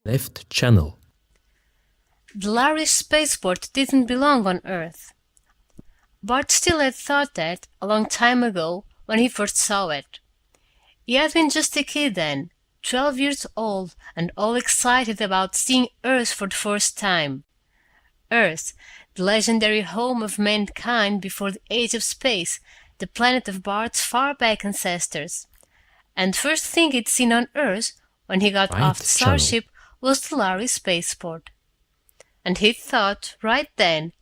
Left channel. The Lowry spaceport didn't belong on Earth. Bart still had thought that a long time ago when he first saw it. He had been just a kid then, 12 years old, and all excited about seeing Earth for the first time. Earth, the legendary home of mankind before the age of space, the planet of Bart's far-back ancestors. And the first thing he'd seen on Earth when he got Right off the channel. starship was the Lowry spaceport. And he thought, right then,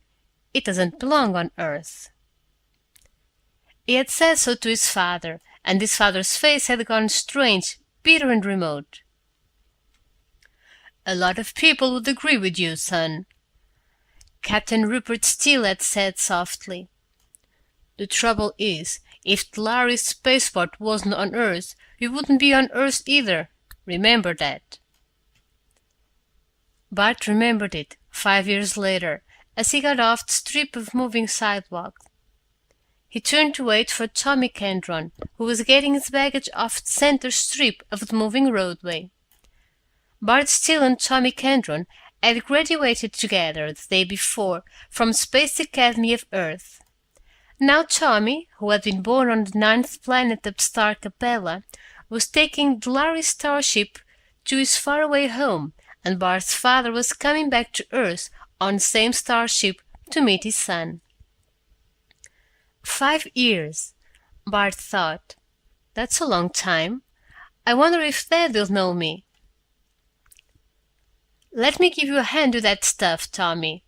it doesn't belong on Earth. He had said so to his father, and his father's face had gone strange, bitter and remote. "A lot of people would agree with you, son," Captain Rupert Steele had said softly. "The trouble is, if the Lowry spaceport wasn't on Earth, you wouldn't be on Earth either. Remember that." Bart remembered it, 5 years later, as he got off the strip of moving sidewalk. He turned to wait for Tommy Kendron, who was getting his baggage off the center strip of the moving roadway. Bart Steele and Tommy Kendron had graduated together the day before from Space Academy of Earth. Now Tommy, who had been born on the 9th planet of Star Capella, was taking the Lowry starship to his faraway home, and Bart's father was coming back to Earth on the same starship to meet his son. 5 years, Bart thought. That's a long time. I wonder if Dad will know me. "Let me give you a hand with that stuff, Tommy."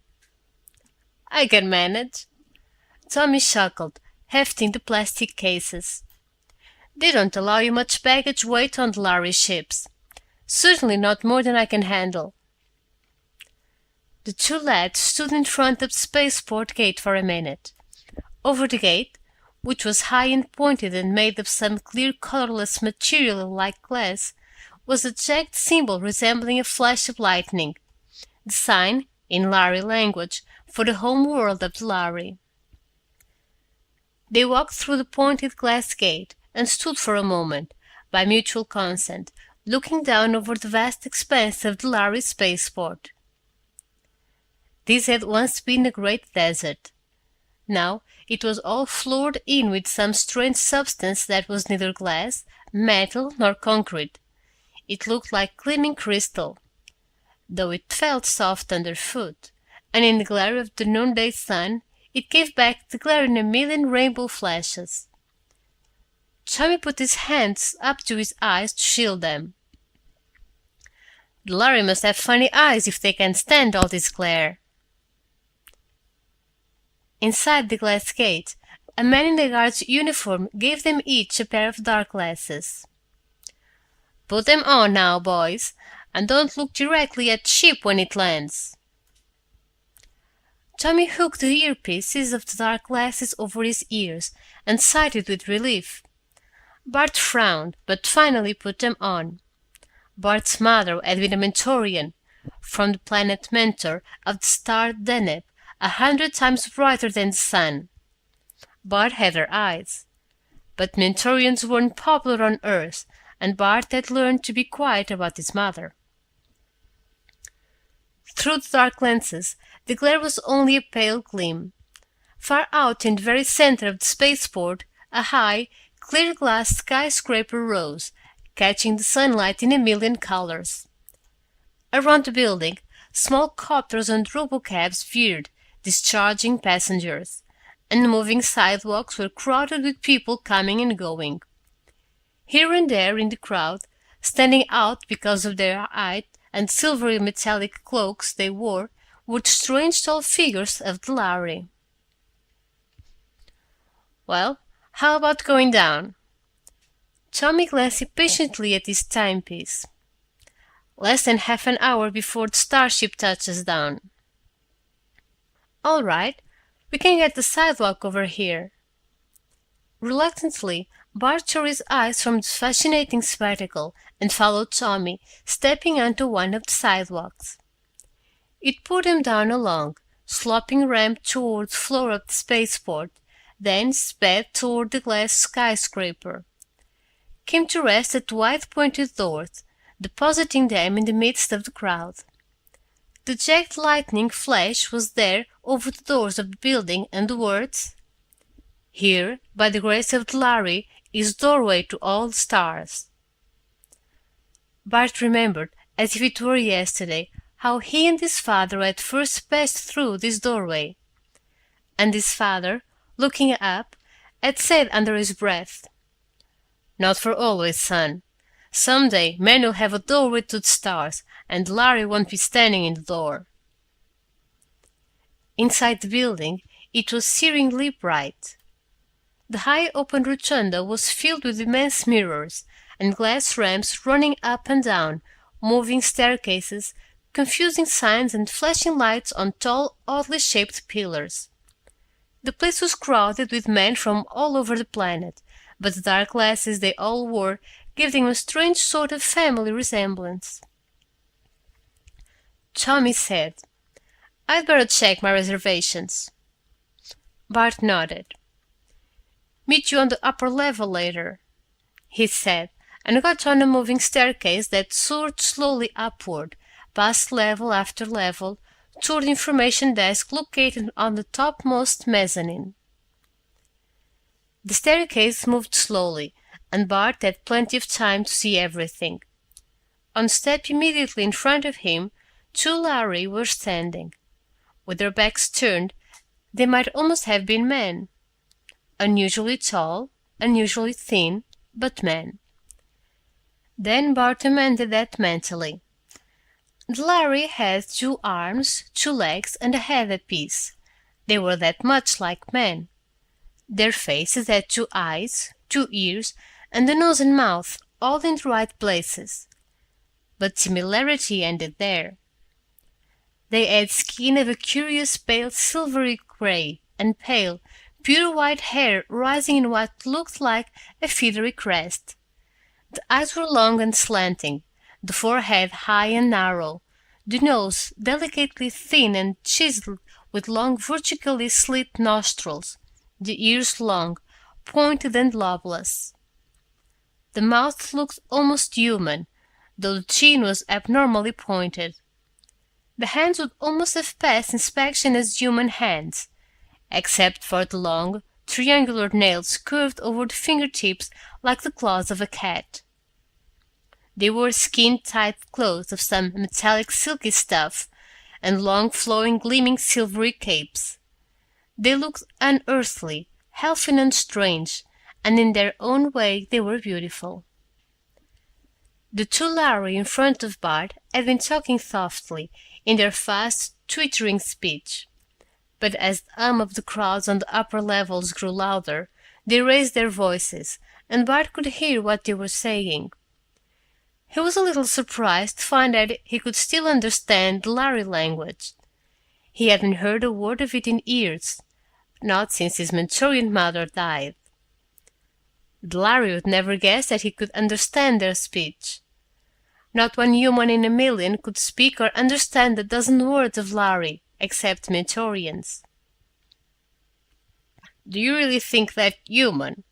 "I can manage." Tommy chuckled, hefting the plastic cases. "They don't allow you much baggage weight on the Lowry ships. Certainly not more than I can handle." The two lads stood in front of the spaceport gate for a minute. Over the gate, which was high and pointed and made of some clear colorless material like glass, was a jagged symbol resembling a flash of lightning, the sign, in Lowry language, for the home world of the Lowry. They walked through the pointed glass gate and stood for a moment, by mutual consent, looking down over the vast expanse of the Lowry spaceport. This had once been a great desert. Now it was all floored in with some strange substance that was neither glass, metal, nor concrete. It looked like gleaming crystal, though it felt soft underfoot, and in the glare of the noonday sun it gave back the glare in a million rainbow flashes. Tommy put his hands up to his eyes to shield them. "The Lowry must have funny eyes if they can stand all this glare." Inside the glass gate, a man in a guard's uniform gave them each a pair of dark glasses. "Put them on now, boys, and don't look directly at the ship when it lands." Tommy hooked the earpieces of the dark glasses over his ears and sighed with relief. Bart frowned, but finally put them on. Bart's mother had been a Mentorian, from the planet Mentor of the star Deneb, 100 times brighter than the sun. Bart had her eyes. But Mentorians weren't popular on Earth, and Bart had learned to be quiet about his mother. Through the dark lenses, the glare was only a pale gleam. Far out in the very center of the spaceport, a high, clear glass skyscraper rose, catching the sunlight in a million colors. Around the building, small copters and robocabs veered, discharging passengers, and the moving sidewalks were crowded with people coming and going. Here and there in the crowd, standing out because of their height and silvery metallic cloaks they wore, were the strange tall figures of the Lowry. "Well, how about going down?" Tommy glanced impatiently at his timepiece. "Less than half an hour before the starship touches down." "All right, we can get the sidewalk over here." Reluctantly, Bart tore his eyes from the fascinating spectacle and followed Tommy, stepping onto one of the sidewalks. It put him down a long, sloping ramp toward the floor of the spaceport, then sped toward the glass skyscraper. Came to rest at wide pointed doors, depositing them in the midst of the crowd. The jagged lightning flash was there over the doors of the building, and the words, "Here, by the grace of the Lhari, is doorway to all the stars." Bart remembered, as if it were yesterday, how he and his father had first passed through this doorway. And his father, looking up, had said under his breath, "Not for always, son. Some day men will have a doorway to the stars, and Lhari won't be standing in the door." Inside the building, it was searingly bright. The high open rotunda was filled with immense mirrors, and glass ramps running up and down, moving staircases, confusing signs and flashing lights on tall, oddly shaped pillars. The place was crowded with men from all over the planet, but the dark glasses they all wore gave them a strange sort of family resemblance. Tommy said, "I'd better check my reservations." Bart nodded. "Meet you on the upper level later," he said, and got on a moving staircase that soared slowly upward, past level after level, toward the information desk located on the topmost mezzanine. The staircase moved slowly, and Bart had plenty of time to see everything. On the step immediately in front of him, two Lhari were standing. With their backs turned, they might almost have been men. Unusually tall, unusually thin, but men. Then Bart amended that mentally. The Lhari had 2 arms, 2 legs, and a head apiece. They were that much like men. Their faces had 2 eyes, 2 ears, and a nose and mouth, all in the right places. But similarity ended there. They had skin of a curious pale silvery gray, and pale, pure white hair rising in what looked like a feathery crest. The eyes were long and slanting, the forehead high and narrow, the nose delicately thin and chiseled with long vertically slit nostrils, the ears long, pointed and lobeless. The mouth looked almost human, though the chin was abnormally pointed. The hands would almost have passed inspection as human hands, except for the long, triangular nails curved over the fingertips like the claws of a cat. They wore skin-tight clothes of some metallic silky stuff, and long flowing gleaming silvery capes. They looked unearthly, elfin and strange, and in their own way they were beautiful. The 2 Lhari in front of Bart had been talking softly, in their fast, twittering speech. But as the hum of the crowds on the upper levels grew louder, they raised their voices, and Bart could hear what they were saying. He was a little surprised to find that he could still understand the Lhari language. He hadn't heard a word of it in years, not since his Mentorian mother died. The Lhari would never guess that he could understand their speech. Not one human in a million could speak or understand a dozen words of Lhari, except Mentorians. "Do you really think that human?"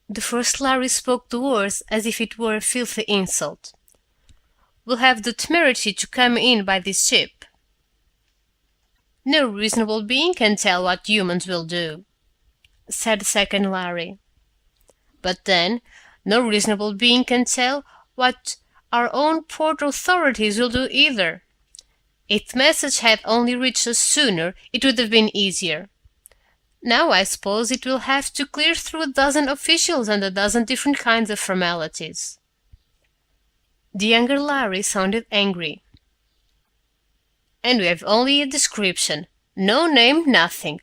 The first Lhari spoke the words as if it were a filthy insult. "Will have the temerity to come in by this ship?" "No reasonable being can tell what humans will do," said the second Lhari. "But then, no reasonable being can tell what our own port authorities will do either. If the message had only reached us sooner, it would have been easier. Now I suppose it will have to clear through a dozen officials and a dozen different kinds of formalities." The younger Lhari sounded angry. "And we have only a description. No name, nothing.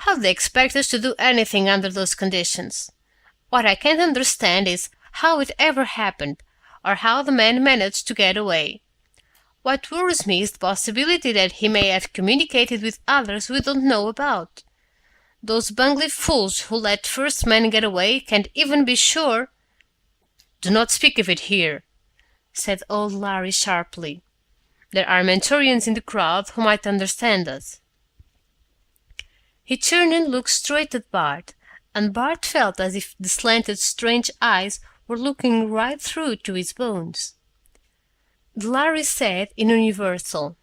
How do they expect us to do anything under those conditions? What I can't understand is how it ever happened, or how the man managed to get away. What worries me is the possibility that he may have communicated with others we don't know about. Those bungling fools who let first man get away can't even be sure—" "Do not speak of it here," said old Lhari sharply. "There are Mentorians in the crowd who might understand us." He turned and looked straight at Bart, and Bart felt as if the slanted strange eyes were looking right through to his bones. Larry said in universal.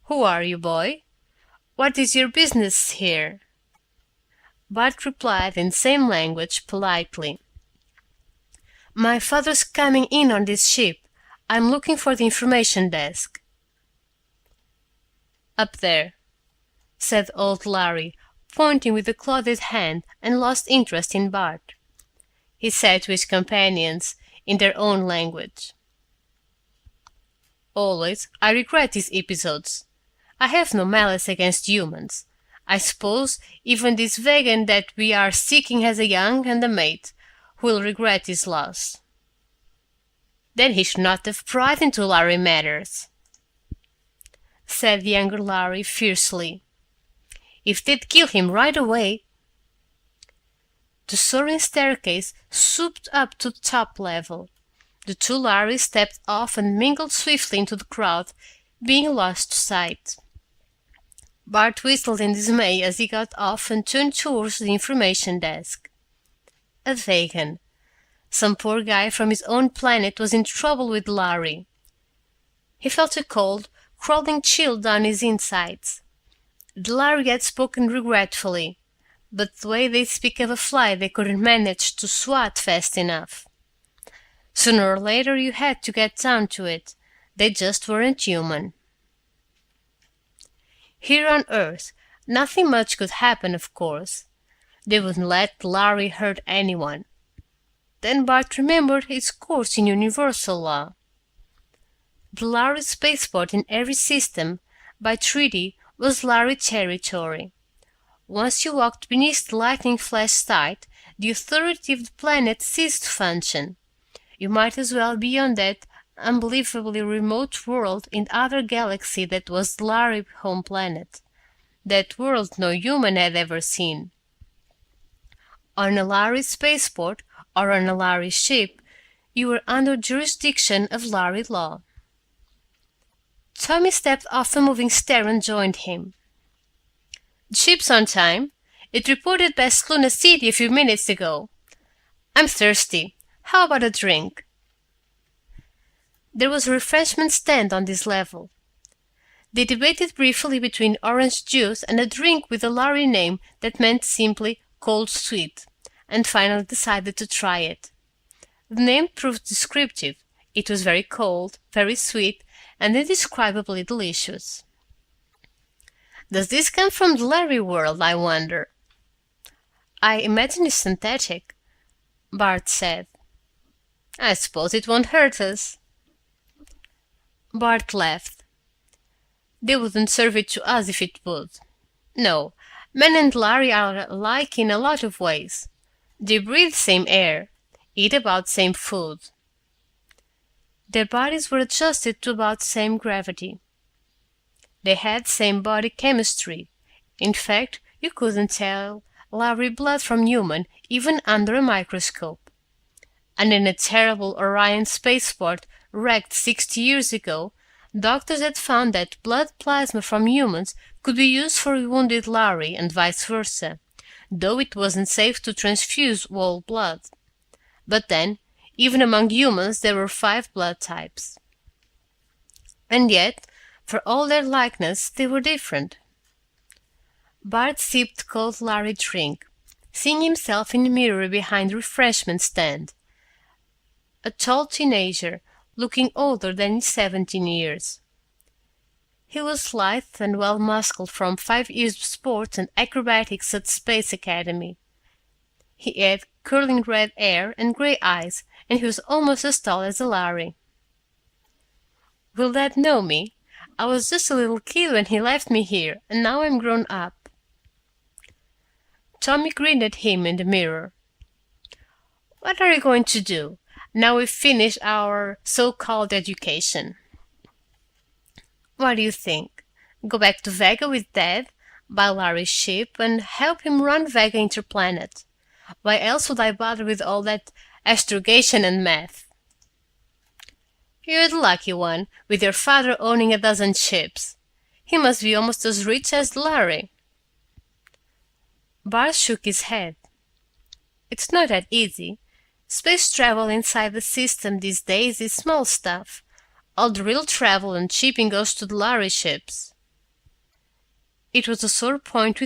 "Who are you, boy? What is your business here?" Bart replied in the same language politely. "My father's coming in on this ship. I'm looking for the information desk." "Up there," said old Larry, pointing with a clothed hand, and lost interest in Bart. He said to his companions in their own language, "Always I regret these episodes. I have no malice against humans. I suppose even this vegan that we are seeking has a young and a mate who will regret his loss." "Then he should not have pried into Larry matters," said the younger Larry fiercely. "If they'd kill him right away—" The soaring staircase swooped up to the top level. The two Larrys stepped off and mingled swiftly into the crowd, being lost to sight. Bart whistled in dismay as he got off and turned towards the information desk. A vegan. Some poor guy from his own planet was in trouble with Larry. He felt a cold, crawling chill down his insides. The Larry had spoken regretfully, but the way they speak of a fly they couldn't manage to swat fast enough. Sooner or later you had to get down to it. They just weren't human. Here on Earth, nothing much could happen, of course. They wouldn't let Larry hurt anyone. Then Bart remembered his course in universal law. The Larry spaceport in every system, by treaty, was Larry territory. Once you walked beneath the lightning flash sight, the authority of the planet ceased to function. You might as well be on that unbelievably remote world in other galaxy that was the Larry home planet, that world no human had ever seen. On a Larry spaceport or on a Larry ship, you were under jurisdiction of Larry law. Tommy stepped off the moving stair and joined him. "The ship's on time. It reported past Luna City a few minutes ago. I'm thirsty. How about a drink?" There was a refreshment stand on this level. They debated briefly between orange juice and a drink with a Larry name that meant simply cold sweet, and finally decided to try it. The name proved descriptive. It was very cold, very sweet, and indescribably delicious. "Does this come from the Larry world, I wonder?" "I imagine it's synthetic," Bart said. "I suppose it won't hurt us." Bart laughed. "They wouldn't serve it to us if it would. No, men and Larry are alike in a lot of ways. They breathe same air, eat about same food. Their bodies were adjusted to about same gravity. They had same body chemistry. In fact, you couldn't tell Larry blood from human even under a microscope. And in a terrible Orion spaceport wrecked 60 years ago, doctors had found that blood plasma from humans could be used for wounded Larry and vice versa, though it wasn't safe to transfuse whole blood. But then, even among humans there were 5 blood types. And yet, for all their likeness, they were different. Bart sipped cold Larry drink, seeing himself in the mirror behind the refreshment stand. A tall teenager, looking older than his 17 years. He was lithe and well-muscled from 5 years of sports and acrobatics at Space Academy. He had curling red hair and gray eyes, and he was almost as tall as a Larry. "Will Dad know me? I was just a little kid when he left me here, and now I'm grown up." Tommy grinned at him in the mirror. "What are you going to do, now we've finished our so-called education?" "What do you think? Go back to Vega with Dad, buy Larry's ship, and help him run Vega Interplanet. Why else would I bother with all that astrogation and math?" "You're the lucky one, with your father owning a dozen ships. He must be almost as rich as Larry." Bart shook his head. "It's not that easy. Space travel inside the system these days is small stuff. all the real travel and shipping goes to the lorry ships. It was a sore point with